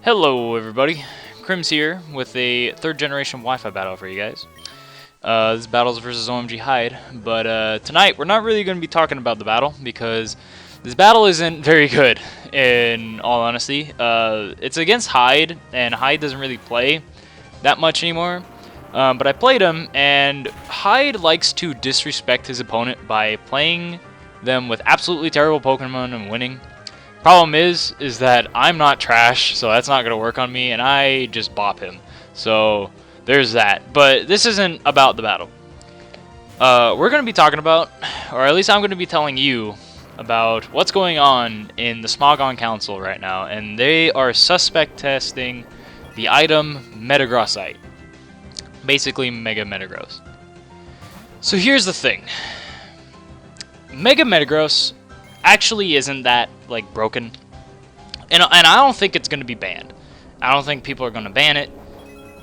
Hello everybody, Crims here with a 3rd generation Wi-Fi battle for you guys. This battle's versus OMGHide, but tonight we're not really going to be talking about the battle because this battle isn't very good, in all honesty. It's against Hyde, and Hyde doesn't really play that much anymore. But I played him, and Hyde likes to disrespect his opponent by playing them with absolutely terrible Pokemon and winning. Problem is that I'm not trash, so that's not going to work on me, and I just bop him. So there's that. But this isn't about the battle. We're going to be talking about, or at least I'm going to be telling you about what's going on in the Smogon Council right now, and they are suspect testing the item Metagrossite. Basically, Metagross. So here's the thing. Metagross actually isn't that like broken, and I don't think it's going to be banned. I don't think people are going to ban it,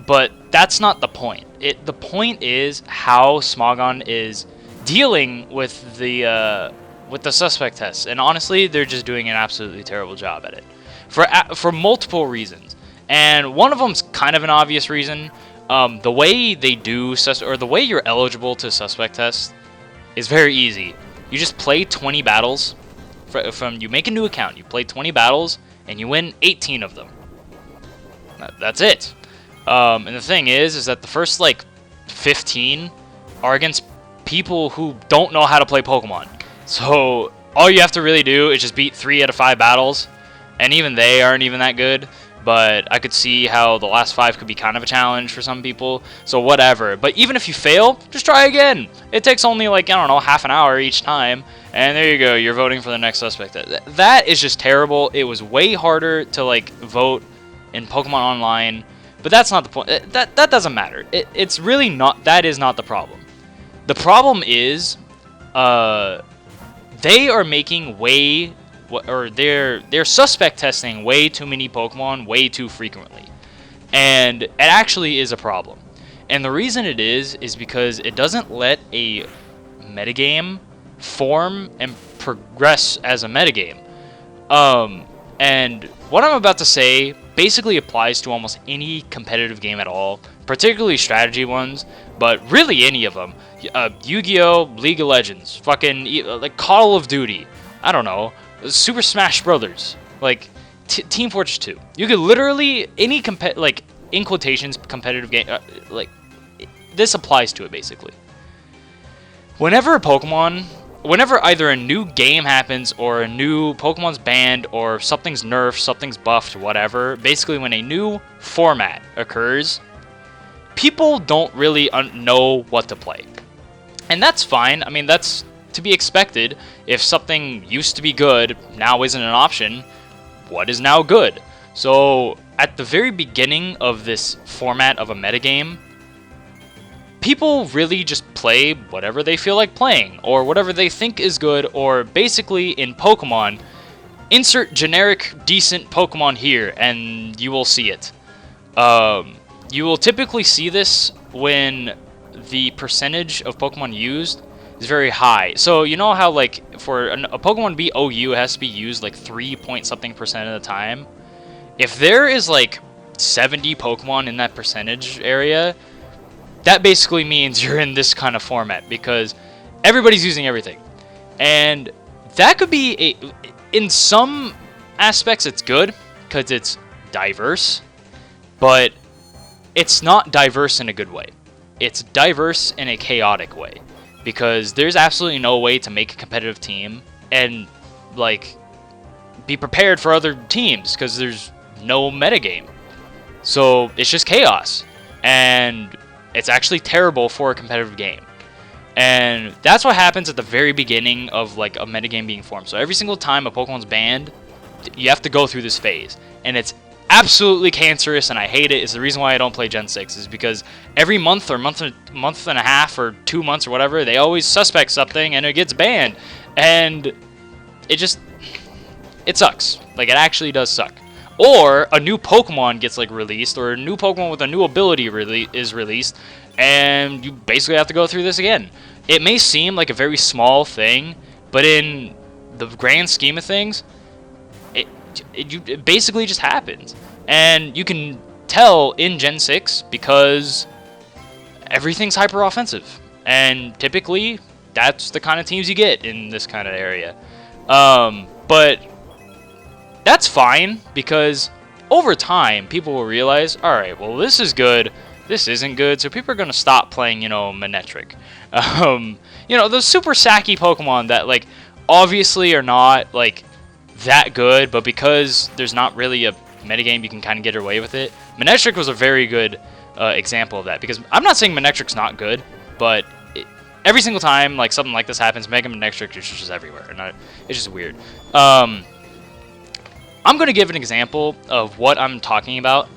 but that's not the point. The point is how Smogon is dealing with the suspect tests, and honestly, they're just doing an absolutely terrible job at it for multiple reasons. And one of them's kind of an obvious reason. The way they do the way you're eligible to suspect test is very easy. You just play 20 battles. You make a new account, you play 20 battles, and you win 18 of them. That's it. And the thing is that the first, 15 are against people who don't know how to play Pokemon. So, all you have to really do is just beat 3 out of 5 battles, and even they aren't even that good. But I could see how the last 5 could be kind of a challenge for some people, so whatever. But even if you fail, just try again. It takes only, I don't know, half an hour each time, and there you go, you're voting for the next suspect. That is just terrible. It was way harder to, vote in Pokemon Online, but that's not the point. That doesn't matter. It's really not, that is not the problem. The problem is, they are making they're suspect testing way too many Pokemon way too frequently, and it actually is a problem. And the reason it is because it doesn't let a metagame form and progress as a metagame. And what I'm about to say basically applies to almost any competitive game at all, particularly strategy ones, but really any of them. Yu-Gi-Oh, League of Legends, fucking Call of Duty, I don't know, Super Smash Brothers, Team Fortress 2. You could literally any in quotations competitive game, this applies to it basically. Whenever either a new game happens or a new Pokemon's banned or something's nerfed, something's buffed, whatever, basically when a new format occurs, people don't really know what to play. And that's fine. I mean, that's to be expected. If something used to be good, now isn't an option, what is now good? So, at the very beginning of this format of a metagame, people really just play whatever they feel like playing, or whatever they think is good, or basically in Pokemon, insert generic decent Pokemon here, and you will see it. You will typically see this when the percentage of Pokemon used is very high. So you know how for a Pokemon to be OU, it has to be used 3 point something percent of the time. If there is 70 Pokemon in that percentage area, that basically means you're in this kind of format because everybody's using everything. And that could be in some aspects it's good because it's diverse, but it's not diverse in a good way. It's diverse in a chaotic way. Because there's absolutely no way to make a competitive team and, be prepared for other teams because there's no metagame. So it's just chaos. And it's actually terrible for a competitive game. And that's what happens at the very beginning of, a metagame being formed. So every single time a Pokemon's banned, you have to go through this phase. And it's absolutely cancerous, and I hate it. Is the reason why I don't play Gen 6 is because every month or month and a half or 2 months or whatever, they always suspect something and it gets banned, and it sucks. It actually does suck. Or a new Pokemon gets released, or a new Pokemon with a new ability is released, and you basically have to go through this again. It may seem like a very small thing, but in the grand scheme of things, it basically just happens. And you can tell in Gen 6 because everything's hyper offensive. And typically, that's the kind of teams you get in this kind of area. But that's fine, because over time, people will realize, alright, well, this is good, this isn't good, so people are going to stop playing, Manectric. Those super sacky Pokemon that, like, obviously are not, like, that good, but because there's not really a metagame, you can kind of get away with it. Manectric was a very good example of that, because I'm not saying Manectric's not good, but every single time like something like this happens, Mega Manectric is just everywhere, and it's just weird. I'm going to give an example of what I'm talking about,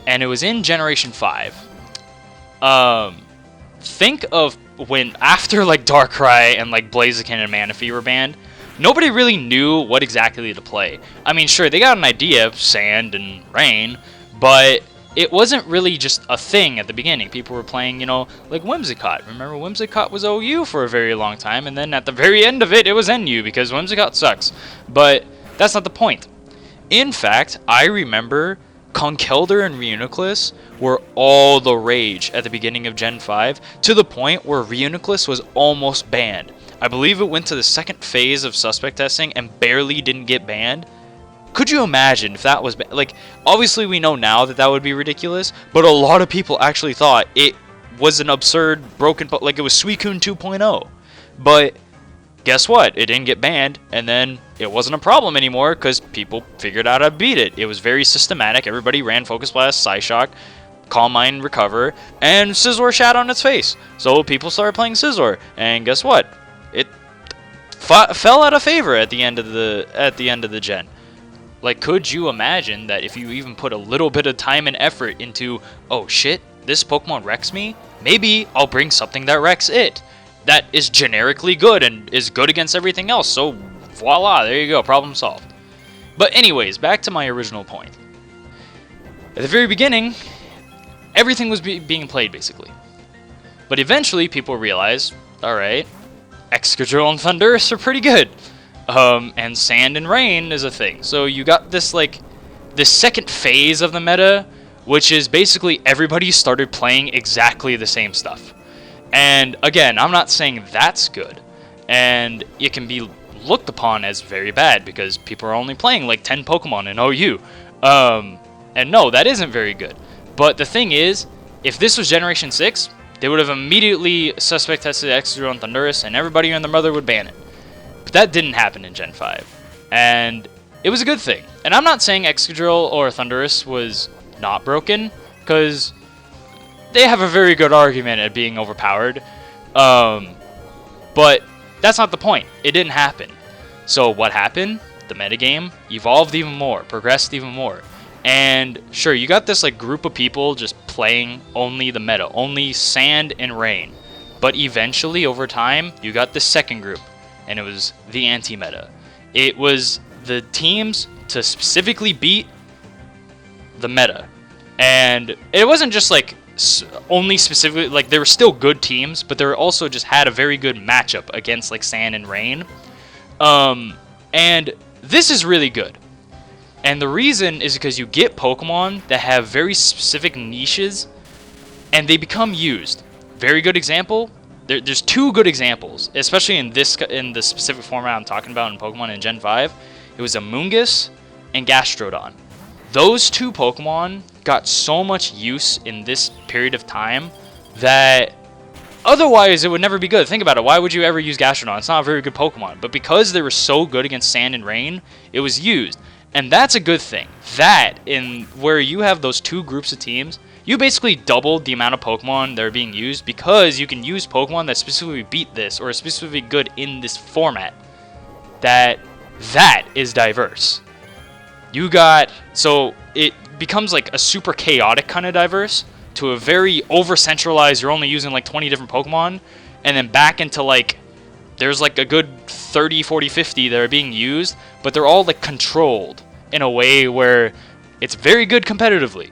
and it was in Generation 5. Think of when, after like Darkrai and like Blaziken and Manaphy were banned, nobody really knew what exactly to play. I mean, sure, they got an idea of Sand and Rain, but it wasn't really just a thing at the beginning. People were playing, like Whimsicott. Remember, Whimsicott was OU for a very long time, and then at the very end of it, it was NU, because Whimsicott sucks. But that's not the point. In fact, I remember Conkeldurr and Reuniclus were all the rage at the beginning of Gen 5, to the point where Reuniclus was almost banned. I believe it went to the second phase of suspect testing and barely didn't get banned. Could you imagine if that was... Like, obviously we know now that that would be ridiculous, but a lot of people actually thought it was an absurd, broken... Like, it was Suicune 2.0. But guess what? It didn't get banned, and then it wasn't a problem anymore because people figured out how to beat it. It was very systematic. Everybody ran Focus Blast, Psyshock, Calm Mind, Recover, and Scizor shat on its face. So people started playing Scizor, and guess what? It fell out of favor at the end of the gen. Like, could you imagine that if you even put a little bit of time and effort into, oh shit, this Pokemon wrecks me, maybe I'll bring something that wrecks it, that is generically good and is good against everything else, so voila, there you go, problem solved. But anyways, back to my original point. At the very beginning, everything was being played, basically. But eventually, people realized, alright, Excadrill and Thundurus are pretty good. And Sand and Rain is a thing. So you got this, like, this second phase of the meta, which is basically everybody started playing exactly the same stuff. And again, I'm not saying that's good. And it can be looked upon as very bad because people are only playing like 10 Pokemon in OU. And no, that isn't very good. But the thing is, if this was Generation 6, they would have immediately suspect tested Excadrill and Thundurus, and everybody and their mother would ban it. But that didn't happen in Gen 5. And it was a good thing. And I'm not saying Excadrill or Thundurus was not broken, because they have a very good argument at being overpowered. But that's not the point. It didn't happen. So what happened? The metagame evolved even more, progressed even more. And sure, you got this like group of people just playing only the meta, only Sand and Rain. But eventually, over time, you got the second group, and it was the anti-meta. It was the teams to specifically beat the meta. And it wasn't just like only specifically, like there were still good teams, but they were also just had a very good matchup against like Sand and Rain. And this is really good. And the reason is because you get Pokemon that have very specific niches, and they become used. Very good example. There's two good examples, especially in the specific format I'm talking about in Pokemon in Gen 5. It was Amoonguss and Gastrodon. Those two Pokemon got so much use in this period of time that otherwise it would never be good. Think about it. Why would you ever use Gastrodon? It's not a very good Pokemon. But because they were so good against Sand and Rain, it was used. And that's a good thing. That, in where you have those two groups of teams, you basically doubled the amount of Pokemon that are being used because you can use Pokemon that specifically beat this or are specifically good in this format. That is diverse. You got... So it becomes like a super chaotic kind of diverse to a very over-centralized, you're only using like 20 different Pokemon, and then back into like... There's like a good 30, 40, 50 that are being used, but they're all like controlled in a way where it's very good competitively.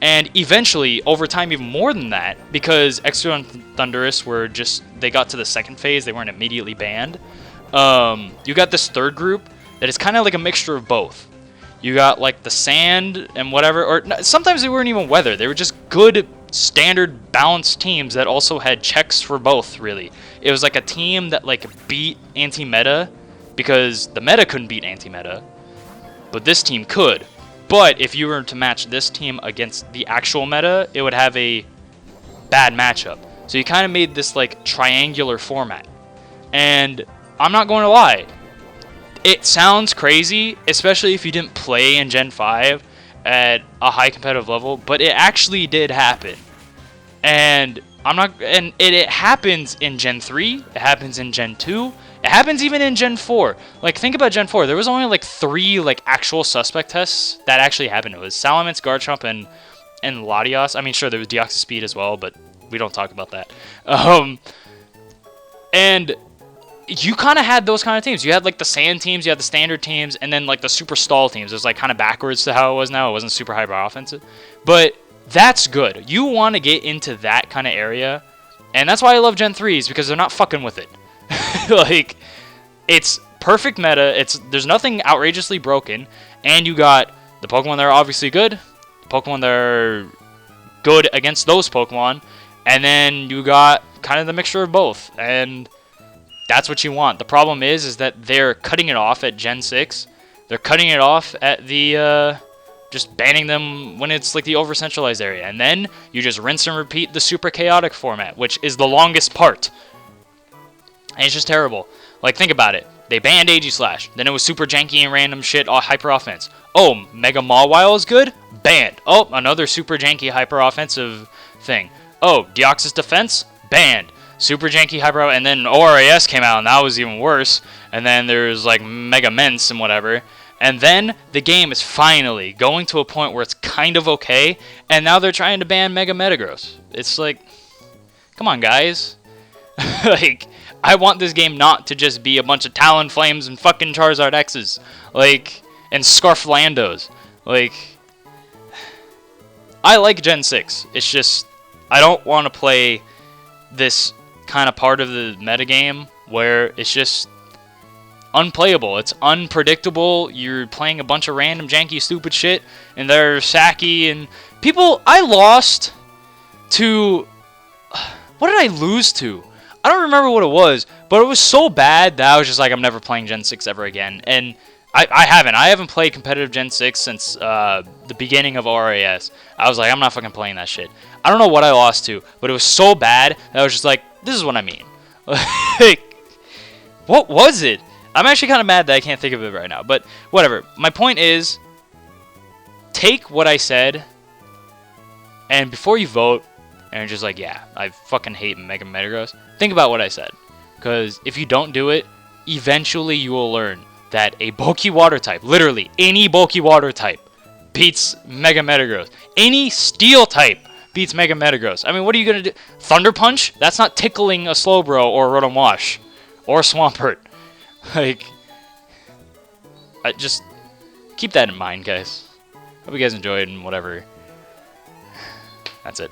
And eventually, over time, even more than that, because Excadrill and Thundurus were just, they got to the second phase, they weren't immediately banned. You got this third group that is kind of like a mixture of both. You got like the sand and whatever, or sometimes they weren't even weather. They were just good, standard, balanced teams that also had checks for both, really. It was like a team that like beat anti-meta because the meta couldn't beat anti-meta, but this team could. But if you were to match this team against the actual meta, it would have a bad matchup. So you kind of made this like triangular format. And I'm not going to lie, it sounds crazy, especially if you didn't play in Gen 5 at a high competitive level, but it actually did happen. And it happens in Gen 3, it happens in Gen 2, it happens even in Gen 4. Like, think about Gen 4. There was only like 3 like actual suspect tests that actually happened. It was Salamence, Garchomp, and Latios. I mean, sure, there was Deoxyspeed as well, but we don't talk about that. And you kind of had those kind of teams. You had like the sand teams, you had the standard teams, and then like the super stall teams. It was like kind of backwards to how it was now. It wasn't super hyper offensive, but that's good. You want to get into that kind of area, and that's why I love Gen 3s, because they're not fucking with it. Like, it's perfect meta. There's nothing outrageously broken, and you got the Pokemon that are obviously good, the Pokemon that are good against those Pokemon, and then you got kind of the mixture of both, and that's what you want. The problem is that they're cutting it off at Gen 6. They're cutting it off at the, just banning them when it's like the Overcentralized area. And then you just rinse and repeat the super chaotic format, which is the longest part. And it's just terrible. Like, think about it. They banned Aegislash. Then it was super janky and random shit, hyper offense. Oh, Mega Mawile is good? Banned. Oh, another super janky hyper offensive thing. Oh, Deoxys defense? Banned. Super janky hyper, and then ORAS came out, and that was even worse. And then there's like Mega Mince and whatever. And then the game is finally going to a point where it's kind of okay, and now they're trying to ban Mega Metagross. It's like, come on, guys. Like, I want this game not to just be a bunch of Talonflames and fucking Charizard X's, like, and Scarflandos. Like, I like Gen 6. It's just, I don't want to play this kind of part of the metagame where it's just unplayable. It's unpredictable. You're playing a bunch of random janky stupid shit, and there's sacky and people. I lost to, what did I lose to? I don't remember what it was, but it was so bad that I was just like, I'm never playing Gen 6 ever again. And I haven't played competitive Gen 6 since the beginning of RAS. I was like, I'm not fucking playing that shit. I don't know what I lost to, but it was so bad that I was just like, this is what I mean. Like, what was it? I'm actually kind of mad that I can't think of it right now, but whatever. My point is, take what I said, and before you vote, and you're just like, yeah, I fucking hate Mega Metagross, think about what I said. Because if you don't do it, eventually you will learn that a bulky water type, literally any bulky water type, beats Mega Metagross. Any steel type beats Mega Metagross. I mean, what are you going to do? Thunder Punch? That's not tickling a Slowbro or a Rotom Wash. Or Swampert. Like, I just keep that in mind, guys. Hope you guys enjoyed and whatever. That's it.